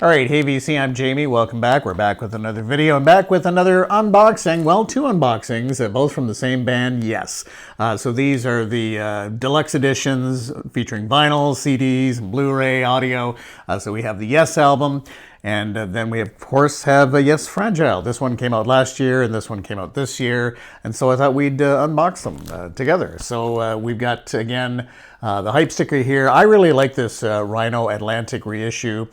All right, hey VC, I'm Jamie. Welcome back. We're back with another video and back with another unboxing. Well, two unboxings, both from the same band, Yes. So these are the deluxe editions featuring vinyl, CDs, Blu-ray, audio. So we have the Yes album. And then we, of course, have Yes Fragile. This one came out last year, and this one came out this year. And so I thought we'd unbox them together. So we've got, again, the hype sticker here. I really like this Rhino Atlantic reissue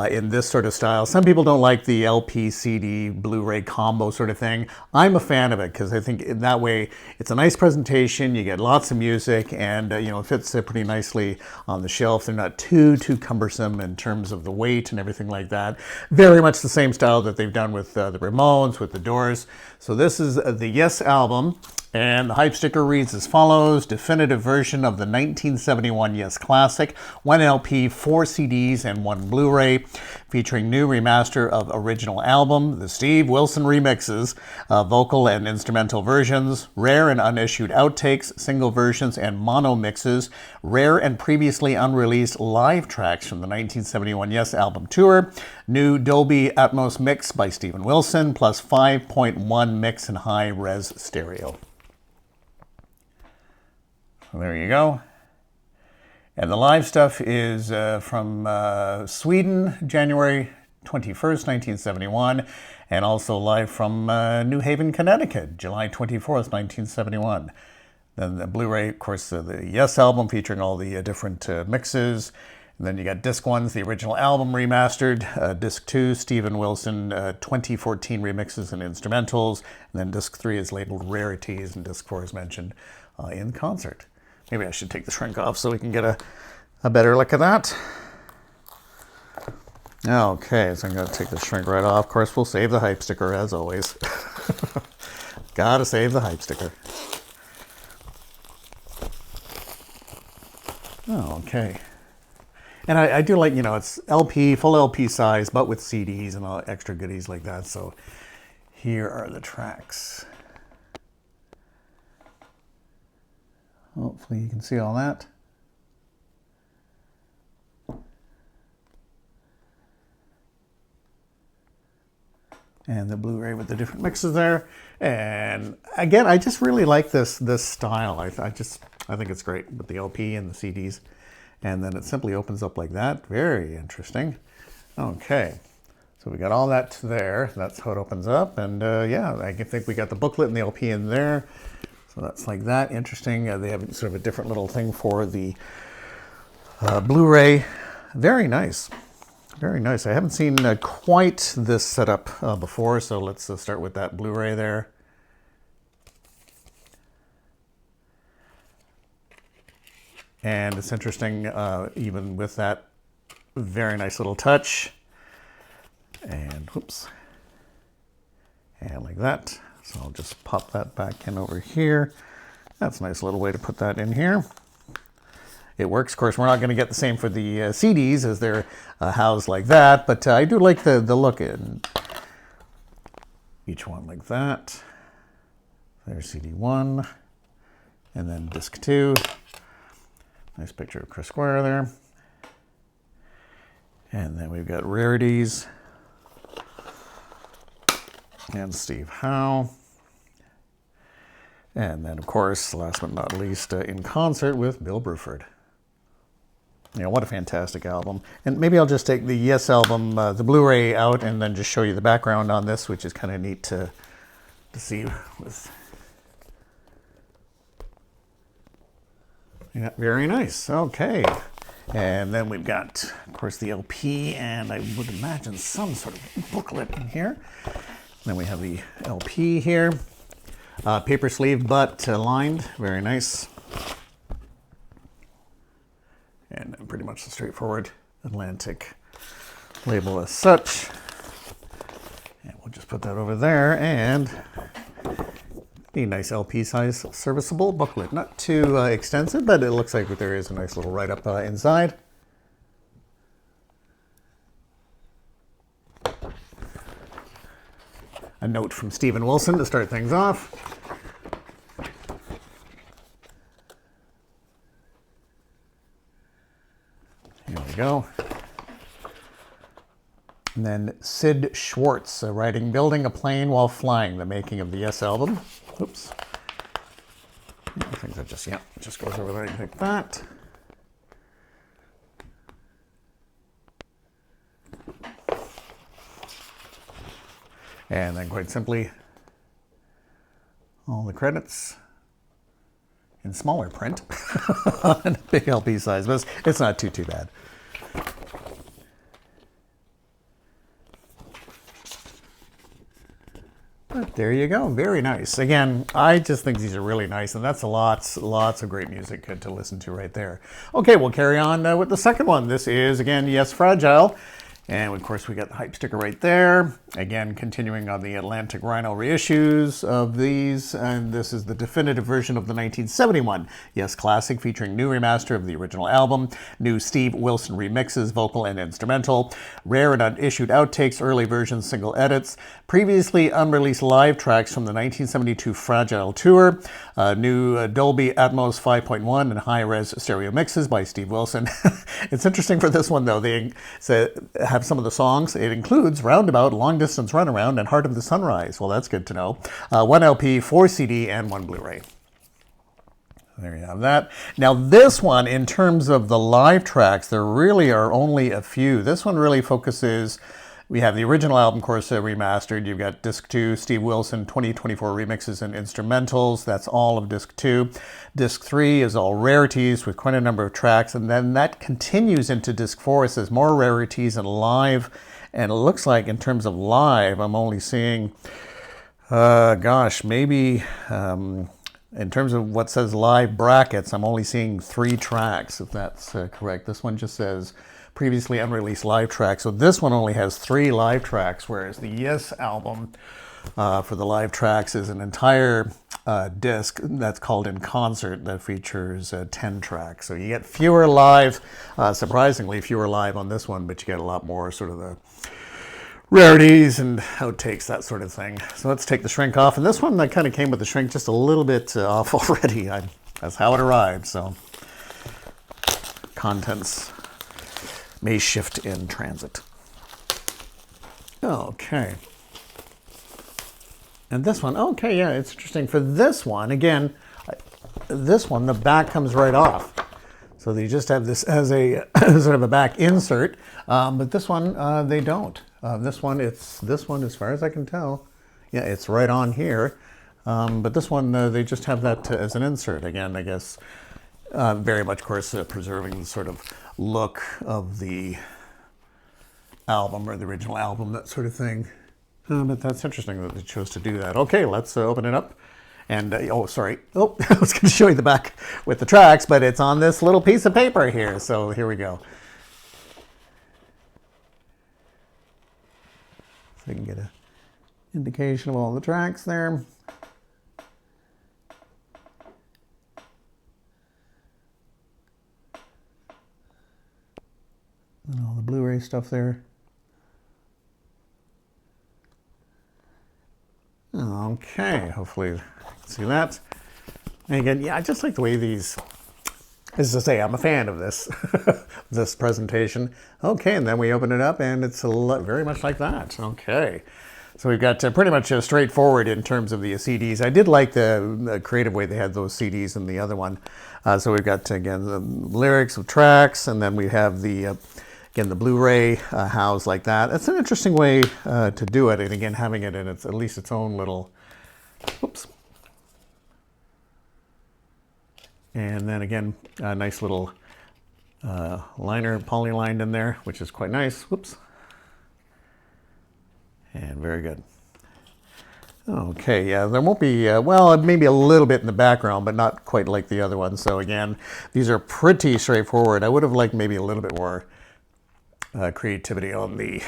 in this sort of style. Some people don't like the LP, CD, Blu-ray combo sort of thing. I'm a fan of it because I think in that way it's a nice presentation. You get lots of music, and you know, it fits pretty nicely on the shelf. They're not too cumbersome in terms of the weight and everything like that. Very much the same style that they've done with the Ramones, with the Doors. So this is the Yes album. And the hype sticker reads as follows: definitive version of the 1971 Yes classic, 1 LP, 4 CDs, and 1 Blu-ray, featuring new remaster of original album, the Steve Wilson remixes, vocal and instrumental versions, rare and unissued outtakes, single versions, and mono mixes, rare and previously unreleased live tracks from the 1971 Yes album tour, new Dolby Atmos mix by Steven Wilson, plus 5.1 mix in high-res stereo. There you go. And the live stuff is from Sweden, January 21st, 1971, and also live from New Haven, Connecticut, July 24th, 1971. Then the Blu-ray, of course, the Yes album featuring all the different mixes. And then you got disc 1's the original album remastered, disc 2, Steven Wilson 2014 remixes and instrumentals, and then disc 3 is labeled rarities, and disc 4 is mentioned in concert. Maybe I should take the shrink off so we can get a better look at that. Okay, so I'm going to take the shrink right off. Of course, we'll save the hype sticker as always. Gotta save the hype sticker. Okay. And I do like, you know, it's LP, full LP size, but with CDs and all extra goodies like that. So here are the tracks. Hopefully you can see all that. And the Blu-ray with the different mixes there. And again, I just really like this style. I think it's great with the LP and the CDs. And then it simply opens up like that. Very interesting. Okay. So we got all that there. That's how it opens up. And yeah, I think we got the booklet and the LP in there. So that's like that. Interesting. They have sort of a different little thing for the Blu-ray. Very nice. Very nice. I haven't seen quite this setup before, so let's start with that Blu-ray there. And it's interesting, even with that very nice little touch. And whoops. And like that. So I'll just pop that back in over here. That's a nice little way to put that in here. It works. Of course, we're not going to get the same for the CDs as they're housed like that, but I do like the look in each one like that. There's CD 1, and then disc 2. Nice picture of Chris Squire there. And then we've got rarities and Steve Howe. And then, of course, last but not least, in concert with Bill Bruford. You know, what a fantastic album. And maybe I'll just take the Yes album, the Blu-ray out, and then just show you the background on this, which is kind of neat to see. With yeah, very nice. Okay. And then we've got, of course, the LP, and I would imagine some sort of booklet in here. Then we have the LP here. Paper sleeve, but lined. Very nice. And pretty much the straightforward Atlantic label as such. And we'll just put that over there. And a nice LP size serviceable booklet. Not too extensive, but it looks like there is a nice little write-up inside. A note from Steven Wilson to start things off. Here we go. And then Sid Schwartz writing Building a Plane While Flying, the making of the Yes album. Oops. I think that just goes over there like that. And then quite simply, all the credits in smaller print on a big LP size, but it's not too bad. But there you go, very nice. Again, I just think these are really nice, and that's lots of great music to listen to right there. Okay, we'll carry on with the second one. This is, again, Yes, Fragile. And of course, we got the hype sticker right there. Again, continuing on the Atlantic Rhino reissues of these. And this is the definitive version of the 1971 Yes Classic, featuring new remaster of the original album, new Steve Wilson remixes, vocal and instrumental, rare and unissued outtakes, early versions, single edits, previously unreleased live tracks from the 1972 Fragile tour, new Dolby Atmos 5.1 and high-res stereo mixes by Steve Wilson. It's interesting for this one, though. They have some of the songs. It includes Roundabout, Long Distance Runaround, and Heart of the Sunrise. Well, that's good to know. 1 LP, 4 CD, and 1 Blu-ray. There you have that. Now, this one, in terms of the live tracks, there really are only a few. This one really focuses... We have the original album, of course, remastered. You've got Disc 2, Steve Wilson, 2024 remixes and instrumentals. That's all of Disc 2. Disc 3 is all rarities with quite a number of tracks. And then that continues into Disc 4. It says more rarities and live. And it looks like in terms of live, I'm only seeing, maybe in terms of what says live brackets, I'm only seeing 3 tracks, if that's correct. This one just says... previously unreleased live tracks. So this one only has 3 live tracks, whereas the Yes album for the live tracks is an entire disc that's called In Concert that features 10 tracks. So you get fewer live, surprisingly fewer live on this one, but you get a lot more sort of the rarities and outtakes, that sort of thing. So let's take the shrink off. And this one that kind of came with the shrink just a little bit off already. That's how it arrived. So contents may shift in transit. Okay. And this one, okay, yeah, it's interesting. For this one, again, this one, the back comes right off. So they just have this as a sort of a back insert, but this one, they don't. This one, as far as I can tell, yeah, it's right on here. But this one, they just have that as an insert. Again, I guess, very much, of course, preserving the sort of look of the album or the original album, that sort of thing. But that's interesting that they chose to do that. Okay, let's open it up. And, oh, sorry. Oh, I was going to show you the back with the tracks, but it's on this little piece of paper here. So here we go. So you can get an indication of all the tracks there. And all the Blu-ray stuff there. Okay, hopefully you can see that. And again, yeah, I just like the way these, as I say, I'm a fan of this, this presentation. Okay, and then we open it up and it's very much like that. Okay, so we've got pretty much straightforward in terms of the CDs. I did like the creative way they had those CDs in the other one. So we've got, again, the lyrics of tracks, and then we have the... again, the Blu-ray housed like that. It's an interesting way to do it. And again, having it in its, at least its own little, whoops. And then again, a nice little liner polylined in there, which is quite nice. Whoops. And very good. Okay, yeah, there won't be, well, maybe a little bit in the background, but not quite like the other one. So again, these are pretty straightforward. I would have liked maybe a little bit more creativity on the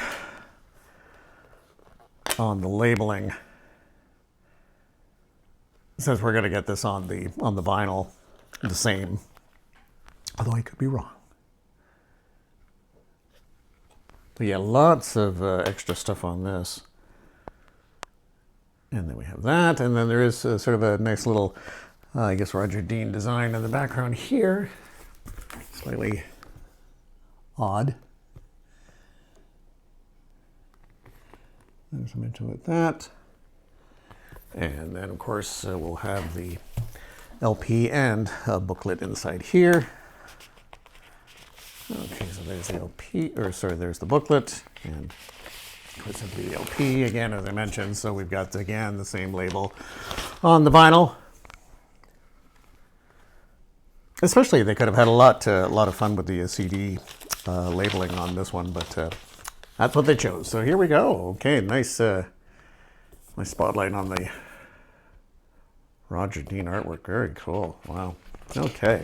labeling, since we're going to get this on the vinyl the same, although I could be wrong. But yeah, lots of extra stuff on this. And then we have that, and then there is sort of a nice little I guess Roger Dean design in the background here, slightly odd. There's a mention with that. And then, of course, we'll have the LP and booklet inside here. Okay, so there's the LP, or sorry, there's the booklet, and puts into the LP again, as I mentioned. So we've got, again, the same label on the vinyl. Especially, they could have had a lot of fun with the CD labeling on this one, but that's what they chose. So here we go. Okay, nice, nice spotlight on the Roger Dean artwork. Very cool. Wow. Okay.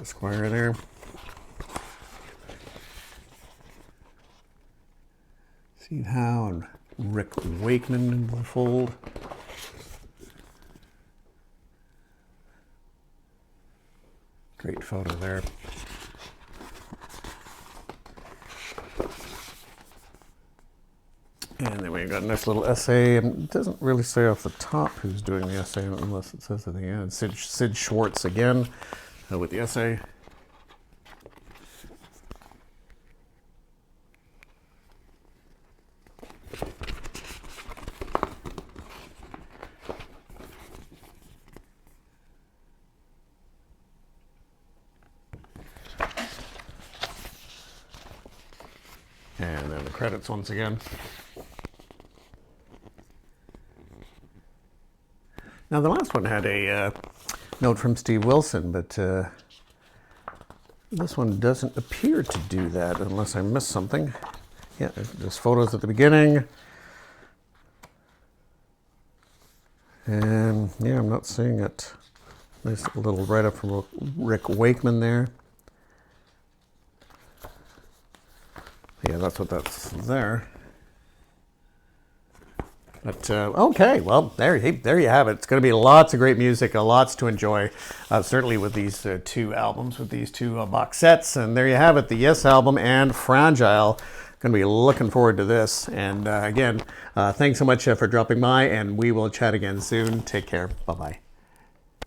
Square there. Steve Howe and Rick Wakeman in the fold. Great photo there. And then we got a nice little essay. It doesn't really say off the top who's doing the essay unless it says at the end. Sid Schwartz again with the essay. And then the credits once again. Now the last one had a note from Steve Wilson, but this one doesn't appear to do that unless I missed something. Yeah, there's photos at the beginning. And yeah, I'm not seeing it. Nice little write-up from Rick Wakeman there. Yeah, that's what that's there. But okay, well, there you have it. It's going to be lots of great music, lots to enjoy, certainly with these two albums, with these two box sets. And there you have it, the Yes album and Fragile. Going to be looking forward to this. And again, thanks so much for dropping by, and we will chat again soon. Take care. Bye-bye.